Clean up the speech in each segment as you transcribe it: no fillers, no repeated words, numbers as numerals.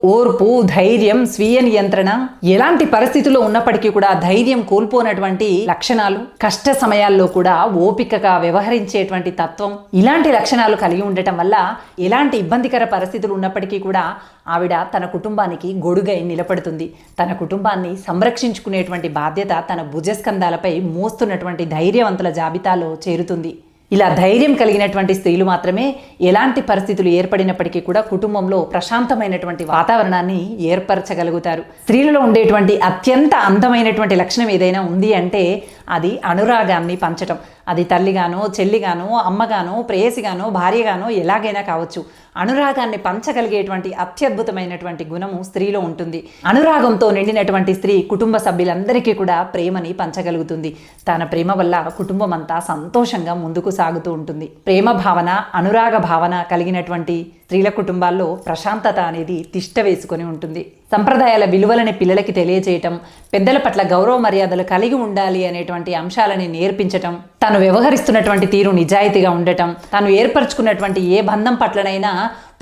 ఓర్పు, ధైర్యం, స్వీయ నియంత్రణ, ఎలాంటి పరిస్థితుల్లో ఉన్నప్పటికీ కూడా ధైర్యం కోల్పోనటువంటి లక్షణాలు, కష్ట సమయాల్లో కూడా ఓపికగా వ్యవహరించేటువంటి తత్వం, ఇలాంటి లక్షణాలు కలిగి ఉండటం వల్ల ఎలాంటి ఇబ్బందికర పరిస్థితులు ఉన్నప్పటికీ కూడా ఆవిడ తన కుటుంబానికి గొడుగై నిలబడుతుంది. తన కుటుంబాన్ని సంరక్షించుకునేటువంటి బాధ్యత తన భుజస్కంధాలపై మోస్తున్నటువంటి ధైర్యవంతుల జాబితాలో చేరుతుంది. ఇలా ధైర్యం కలిగినటువంటి స్త్రీలు మాత్రమే ఎలాంటి పరిస్థితులు ఏర్పడినప్పటికీ కూడా కుటుంబంలో ప్రశాంతమైనటువంటి వాతావరణాన్ని ఏర్పరచగలుగుతారు. స్త్రీలలో ఉండేటువంటి అత్యంత అందమైనటువంటి లక్షణం ఏదైనా ఉంది అంటే అది అనురాగాన్ని పంచటం. అది తల్లిగానో, చెల్లిగానో, అమ్మగానో, ప్రేయసిగానో, భార్యగానో ఎలాగైనా కావచ్చు. అనురాగాన్ని పంచగలిగేటువంటి అత్యద్భుతమైనటువంటి గుణము స్త్రీలో ఉంటుంది. అనురాగంతో నిండినటువంటి స్త్రీ కుటుంబ సభ్యులందరికీ కూడా ప్రేమని పంచగలుగుతుంది. తన ప్రేమ వల్ల కుటుంబం అంతా సంతోషంగా ముందుకు సాగుతూ ఉంటుంది. ప్రేమ భావన, అనురాగ భావన కలిగినటువంటి స్త్రీల కుటుంబాల్లో ప్రశాంతత అనేది తిష్ట వేసుకొని ఉంటుంది. సంప్రదాయాల విలువలని పిల్లలకి తెలియజేయటం, పెద్దల పట్ల గౌరవ మర్యాదలు కలిగి ఉండాలి అనేటువంటి అంశాలని నేర్పించటం, తాను వ్యవహరిస్తున్నటువంటి తీరు నిజాయితీగా ఉండటం, తాను ఏర్పరచుకున్నటువంటి ఏ బంధం పట్లనైనా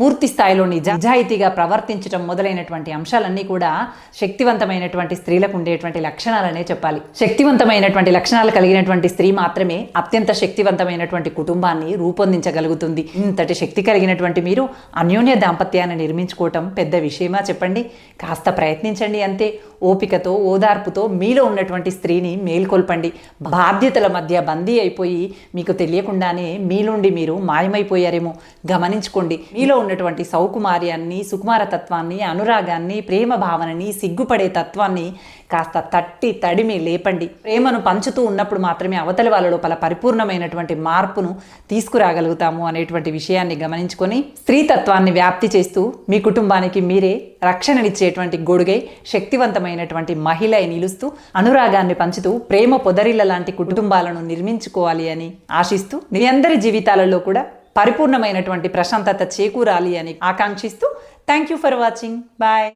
పూర్తి స్థాయిలో నిజాయితీగా ప్రవర్తించడం మొదలైనటువంటి అంశాలన్నీ కూడా శక్తివంతమైనటువంటి స్త్రీలకు ఉండేటువంటి లక్షణాలనే చెప్పాలి. శక్తివంతమైనటువంటి లక్షణాలు కలిగినటువంటి స్త్రీ మాత్రమే అత్యంత శక్తివంతమైనటువంటి కుటుంబాన్ని రూపొందించగలుగుతుంది. ఇంతటి శక్తి కలిగినటువంటి మీరు అన్యోన్య దాంపత్యాన్ని నిర్మించుకోవటం పెద్ద విషయమా చెప్పండి? కాస్త ప్రయత్నించండి అంతే. ఓపికతో, ఓదార్పుతో మీలో ఉన్నటువంటి స్త్రీని మేల్కొల్పండి. బాధ్యతల మధ్య బందీ అయిపోయి మీకు తెలియకుండానే మీలోండి మీరు మాయమైపోయారేమో గమనించుకోండి. మీలో ఉన్నటువంటి సౌకుమార్యాన్ని, సుకుమార తత్వాన్ని, అనురాగాన్ని, ప్రేమ భావనని, సిగ్గుపడే తత్వాన్ని కాస్త తట్టి తడిమి లేపండి. ప్రేమను పంచుతూ ఉన్నప్పుడు మాత్రమే అవతలి వాళ్ళ లోపల పరిపూర్ణమైనటువంటి మార్పును తీసుకురాగలుగుతాము అనేటువంటి విషయాన్ని గమనించుకొని స్త్రీతత్వాన్ని వ్యాప్తి చేస్తూ మీ కుటుంబానికి మీరే రక్షణనిచ్చేటువంటి గొడుగై శక్తివంతమైనటువంటి మహిళ నిలుస్తూ అనురాగాన్ని పంచుతూ ప్రేమ పొదరిల్ల లాంటి కుటుంబాలను నిర్మించుకోవాలి అని ఆశిస్తూ మీ అందరి జీవితాలలో కూడా పరిపూర్ణమైనటువంటి ప్రశాంతత చేకూరాలి అని ఆకాంక్షిస్తూ thank you for watching. Bye.